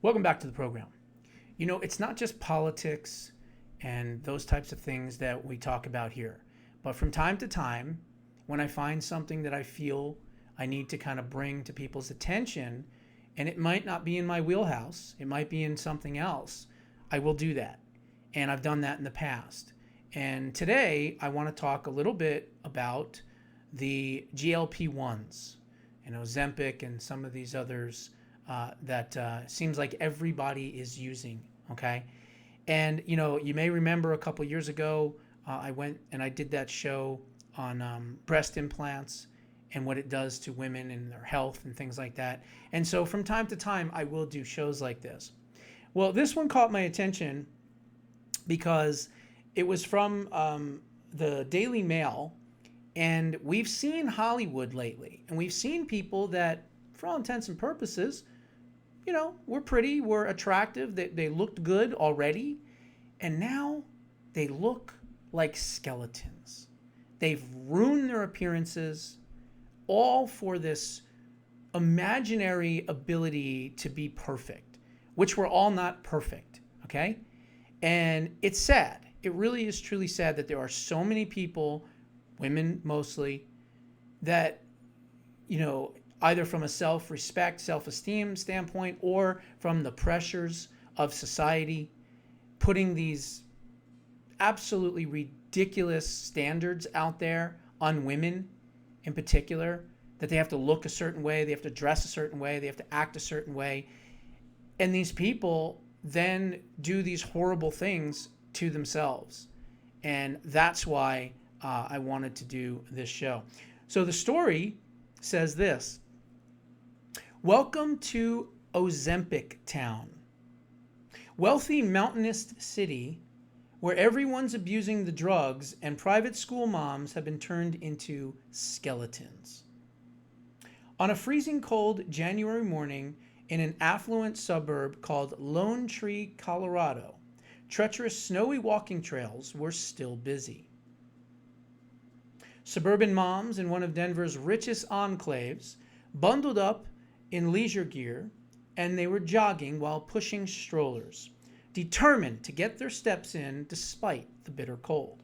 Welcome back to the program. You know, it's not just politics and those types of things that we talk about here, but from time to time, when I find something that I feel I need to kind of bring to people's attention, and it might not be in my wheelhouse, it might be in something else, I will do that. And I've done that in the past. And today, I want to talk a little bit about the GLP-1s and Ozempic and some of these others that seems like everybody is using, okay? And, you know, you may remember a couple years ago, I went and I did that show on breast implants and what it does to women and their health and things like that. And so from time to time, I will do shows like this. Well, this one caught my attention because it was from the Daily Mail, and we've seen Hollywood lately, and we've seen people that, for all intents and purposes, you know, we're pretty, we're attractive, they looked good already, and now they look like skeletons. They've ruined their appearances, all for this imaginary ability to be perfect, which we're all not perfect, okay? And it's sad. It really is truly sad that there are so many people, women mostly, that, you know, either from a self-respect, self-esteem standpoint, or from the pressures of society, putting these absolutely ridiculous standards out there on women in particular, that they have to look a certain way, they have to dress a certain way, they have to act a certain way. And these people then do these horrible things to themselves. And that's why I wanted to do this show. So the story says this: welcome to Ozempic Town, wealthy mountainous city where everyone's abusing the drugs and private school moms have been turned into skeletons. On a freezing cold January morning in an affluent suburb called Lone Tree, Colorado, treacherous snowy walking trails were still busy. Suburban moms in one of Denver's richest enclaves bundled up in leisure gear, and they were jogging while pushing strollers, determined to get their steps in despite the bitter cold.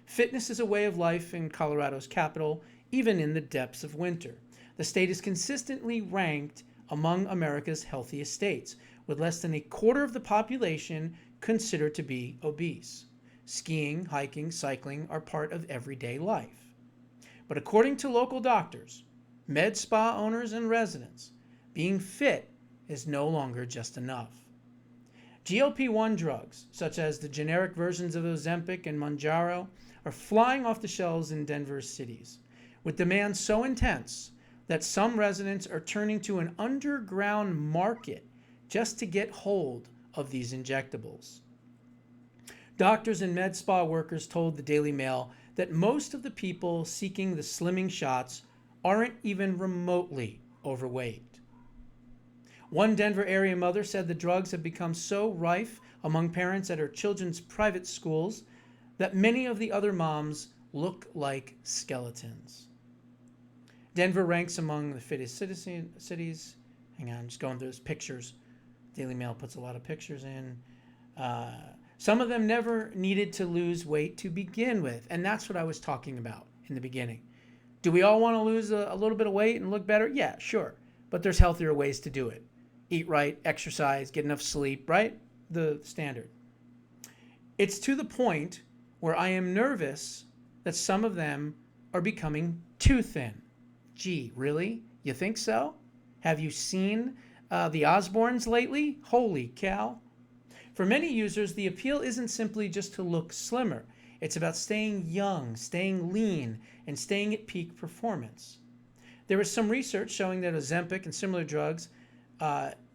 Fitness is a way of life in Colorado's capital, even in the depths of winter. The state is consistently ranked among America's healthiest states, with less than a quarter of the population considered to be obese. Skiing, hiking, cycling are part of everyday life. But according to local doctors, med spa owners, and residents, being fit is no longer just enough. GLP-1 drugs, such as the generic versions of Ozempic and Mounjaro, are flying off the shelves in Denver's cities, with demand so intense that some residents are turning to an underground market just to get hold of these injectables. Doctors and med spa workers told the Daily Mail that most of the people seeking the slimming shots aren't even remotely overweight. One Denver area mother said the drugs have become so rife among parents at her children's private schools that many of the other moms look like skeletons. Denver ranks among the fittest cities. Hang on, I'm just going through those pictures. Daily Mail puts a lot of pictures in. Some of them never needed to lose weight to begin with. And that's what I was talking about in the beginning. Do we all want to lose a little bit of weight and look better? Yeah, sure. But there's healthier ways to do it. Eat right, exercise, get enough sleep, right? The standard. It's to the point where I am nervous that some of them are becoming too thin. Gee, really? You think so? Have you seen the Osbournes lately? Holy cow. For many users, the appeal isn't simply just to look slimmer. It's about staying young, staying lean, and staying at peak performance. There is some research showing that Ozempic and similar drugs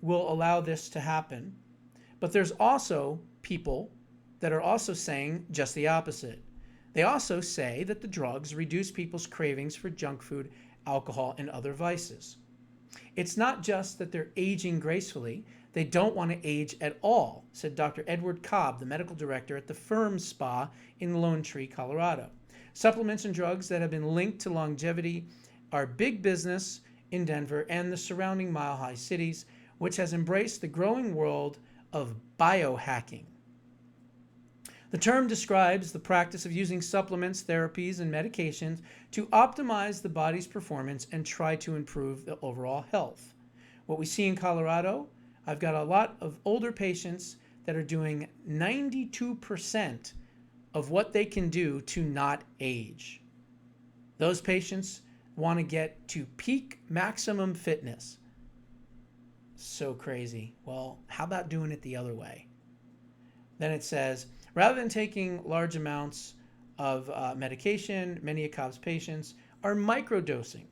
will allow this to happen. But there's also people that are also saying just the opposite. They also say that the drugs reduce people's cravings for junk food, alcohol, and other vices. It's not just that they're aging gracefully, they don't want to age at all, said Dr. Edward Cobb, the medical director at the Firm Spa in Lone Tree, Colorado. Supplements and drugs that have been linked to longevity are big business in Denver and the surrounding mile-high cities, which has embraced the growing world of biohacking. The term describes the practice of using supplements, therapies, and medications to optimize the body's performance and try to improve the overall health. What we see in Colorado, I've got a lot of older patients that are doing 92% of what they can do to not age. Those patients want to get to peak maximum fitness. So crazy. Well, how about doing it the other way? Then it says, rather than taking large amounts of medication, many of Cobb's patients are microdosing,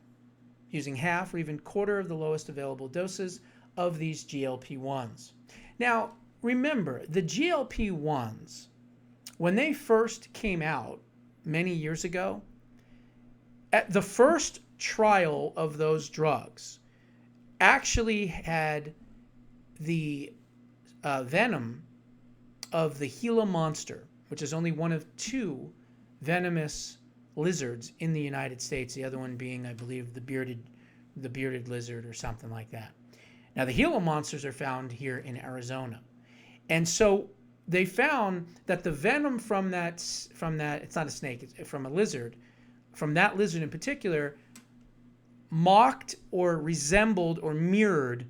using half or even quarter of the lowest available doses of these GLP-1s. Now, remember, the GLP-1s, when they first came out many years ago, at the first trial of those drugs actually had the venom of the Gila monster, which is only one of two venomous lizards in the United States, the other one being, I believe, the bearded lizard or something like that. Now, the Gila monsters are found here in Arizona. And so they found that the venom from that, it's not a snake, it's from a lizard, from that lizard in particular, mocked or resembled or mirrored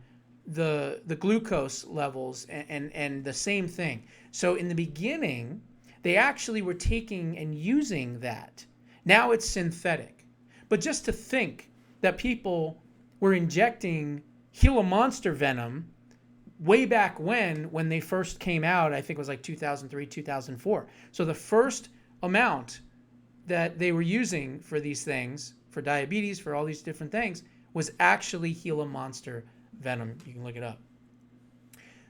the glucose levels and the same thing. So in the beginning, they actually were taking and using that. Now it's synthetic. But just to think that people were injecting Gila monster venom way back when they first came out, I think it was like 2003, 2004. So the first amount that they were using for these things, for diabetes, for all these different things, was actually Gila monster venom. You can look it up.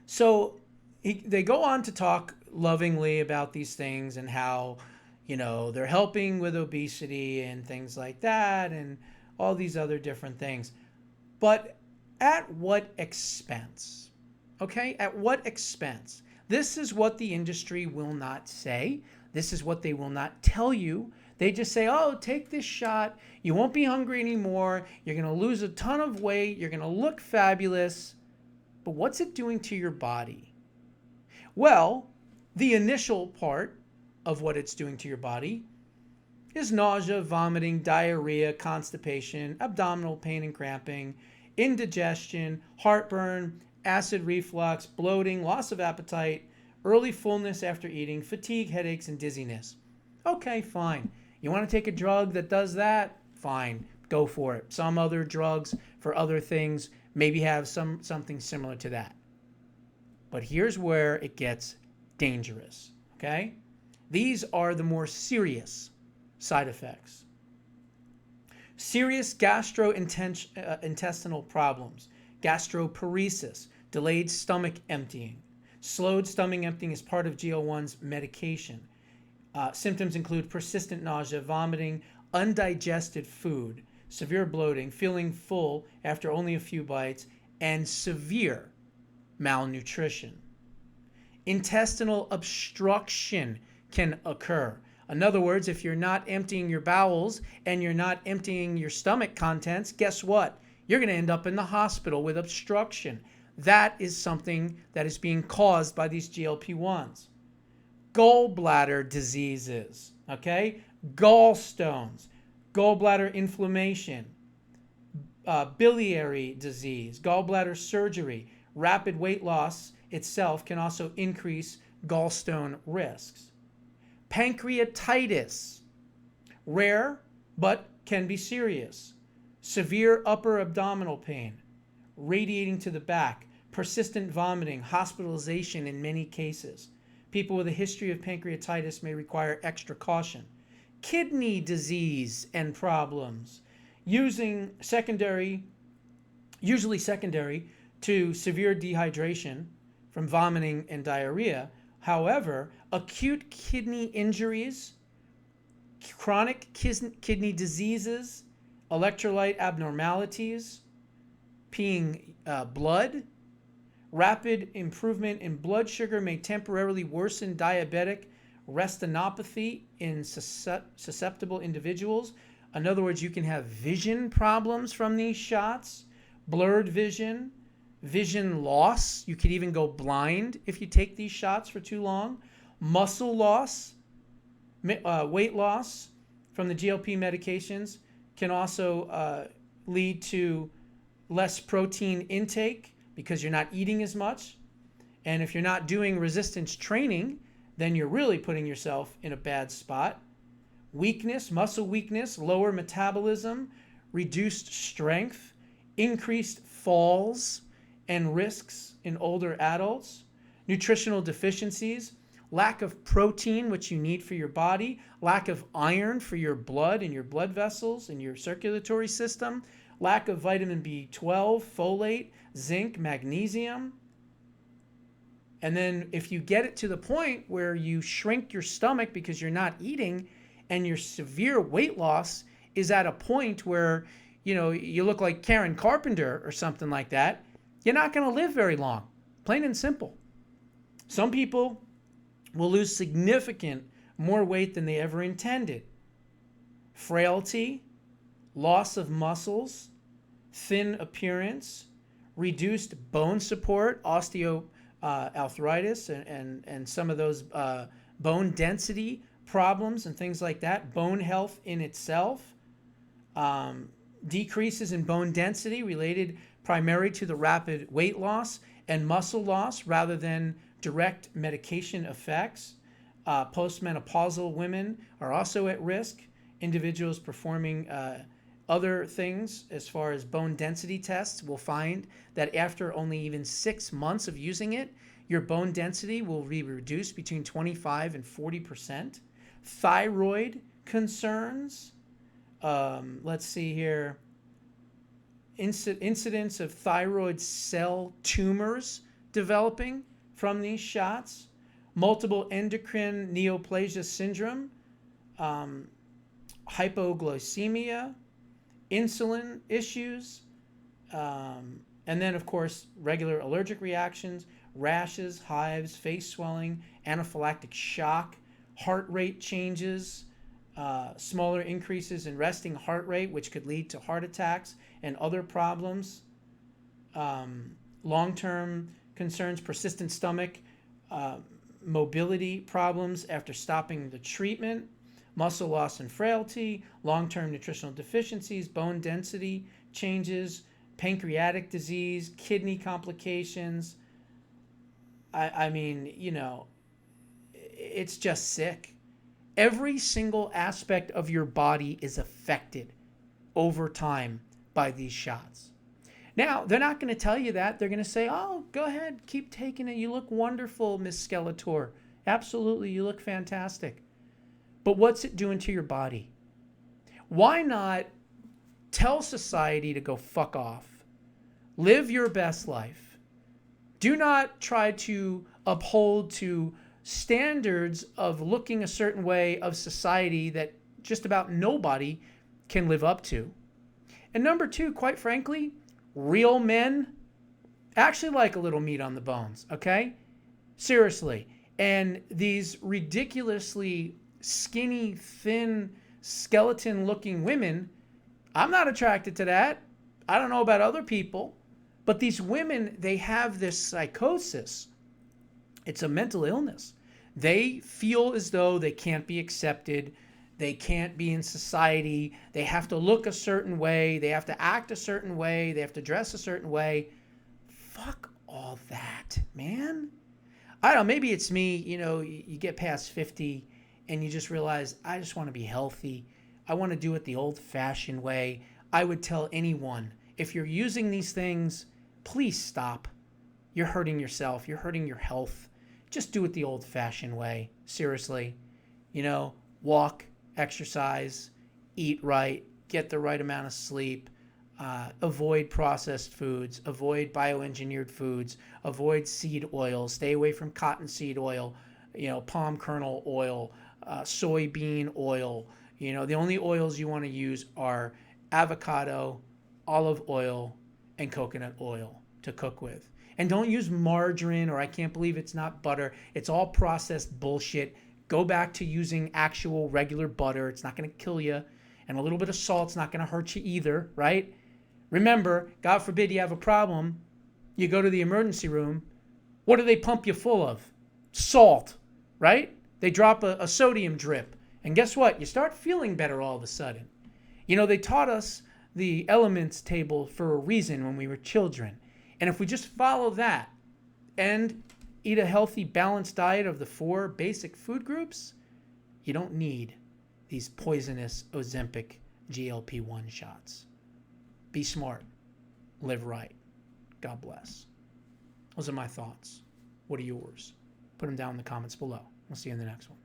So they go on to talk lovingly about these things and how, they're helping with obesity and things like that and all these other different things. But at what expense? Okay, at what expense? This is what the industry will not say. This is what they will not tell you. They just say, oh, take this shot. You won't be hungry anymore. You're going to lose a ton of weight. You're going to look fabulous. But what's it doing to your body? Well, the initial part of what it's doing to your body is nausea, vomiting, diarrhea, constipation, abdominal pain and cramping, indigestion, heartburn, acid reflux, bloating, loss of appetite, early fullness after eating, fatigue, headaches, and dizziness. Okay, fine. You want to take a drug that does that? Fine, go for it. Some other drugs for other things maybe have something similar to that. But here's where it gets dangerous, okay? These are the more serious side effects. Serious gastrointestinal problems, gastroparesis, delayed stomach emptying. Slowed stomach emptying is part of GL1's medication. Symptoms include persistent nausea, vomiting, undigested food, severe bloating, feeling full after only a few bites, and severe malnutrition. Intestinal obstruction can occur. In other words, if you're not emptying your bowels and you're not emptying your stomach contents, guess what? You're going to end up in the hospital with obstruction. That is something that is being caused by these GLP-1s. Gallbladder diseases, okay? Gallstones, gallbladder inflammation, biliary disease, gallbladder surgery, rapid weight loss itself can also increase gallstone risks. Pancreatitis, rare but can be serious. Severe upper abdominal pain, radiating to the back, persistent vomiting, hospitalization in many cases. People with a history of pancreatitis may require extra caution. Kidney disease and problems, usually secondary to severe dehydration from vomiting and diarrhea. However, acute kidney injuries, chronic kidney diseases, electrolyte abnormalities, peeing blood, rapid improvement in blood sugar may temporarily worsen diabetic retinopathy in susceptible individuals. In other words, you can have vision problems from these shots, blurred vision, vision loss. You could even go blind if you take these shots for too long. Muscle loss, weight loss from the GLP medications can also lead to less protein intake because you're not eating as much. And if you're not doing resistance training, then you're really putting yourself in a bad spot. Weakness, muscle weakness, lower metabolism, reduced strength, increased falls and risks in older adults, nutritional deficiencies, lack of protein, which you need for your body, lack of iron for your blood and your blood vessels and your circulatory system, lack of vitamin B12, folate, zinc, magnesium. And then if you get it to the point where you shrink your stomach because you're not eating and your severe weight loss is at a point where, you look like Karen Carpenter or something like that, you're not going to live very long. Plain and simple. Some people will lose significant more weight than they ever intended. Frailty, loss of muscles, thin appearance, reduced bone support, osteoarthritis, and some of those bone density problems and things like that, bone health in itself, decreases in bone density related primarily to the rapid weight loss and muscle loss rather than direct medication effects. Postmenopausal women are also at risk. Individuals performing other things as far as bone density tests will find that after only even 6 months of using it, your bone density will be reduced between 25 and 40%. Thyroid concerns. Let's see here. Incidence of thyroid cell tumors developing from these shots. Multiple endocrine neoplasia syndrome. Hypoglycemia. Insulin issues. And then, of course, regular allergic reactions, rashes, hives, face swelling, anaphylactic shock, heart rate changes, smaller increases in resting heart rate, which could lead to heart attacks and other problems, long-term concerns, persistent stomach, mobility problems after stopping the treatment, muscle loss and frailty, long-term nutritional deficiencies, bone density changes, pancreatic disease, kidney complications. I mean, it's just sick. Every single aspect of your body is affected over time by these shots. Now, they're not going to tell you that. They're going to say, oh, go ahead, keep taking it. You look wonderful, Miss Skeletor. Absolutely, you look fantastic. But what's it doing to your body? Why not tell society to go fuck off? Live your best life. Do not try to uphold to standards of looking a certain way of society that just about nobody can live up to. And number two, quite frankly, real men actually like a little meat on the bones, okay? Seriously. And these ridiculously skinny, thin, skeleton-looking women, I'm not attracted to that. I don't know about other people. But these women, they have this psychosis. It's a mental illness. They feel as though they can't be accepted. They can't be in society. They have to look a certain way. They have to act a certain way. They have to dress a certain way. Fuck all that, man. I don't know, maybe it's me, you get past 50 and you just realize, I just want to be healthy. I want to do it the old-fashioned way. I would tell anyone, if you're using these things, please stop. You're hurting yourself. You're hurting your health. Just do it the old-fashioned way. Seriously. Walk, exercise, eat right, get the right amount of sleep, avoid processed foods, avoid bioengineered foods, avoid seed oil, stay away from cottonseed oil, palm kernel oil, soybean oil. The only oils you want to use are avocado, olive oil, and coconut oil to cook with. And don't use margarine, or I can't believe it's not butter. It's all processed bullshit. Go back to using actual regular butter. It's not going to kill you. And a little bit of salt's not going to hurt you either, right? Remember, God forbid you have a problem. You go to the emergency room. What do they pump you full of? Salt, right? They drop a sodium drip. And guess what? You start feeling better all of a sudden. They taught us the elements table for a reason when we were children. And if we just follow that and eat a healthy, balanced diet of the 4 basic food groups, you don't need these poisonous Ozempic GLP-1 shots. Be smart. Live right. God bless. Those are my thoughts. What are yours? Put them down in the comments below. We'll see you in the next one.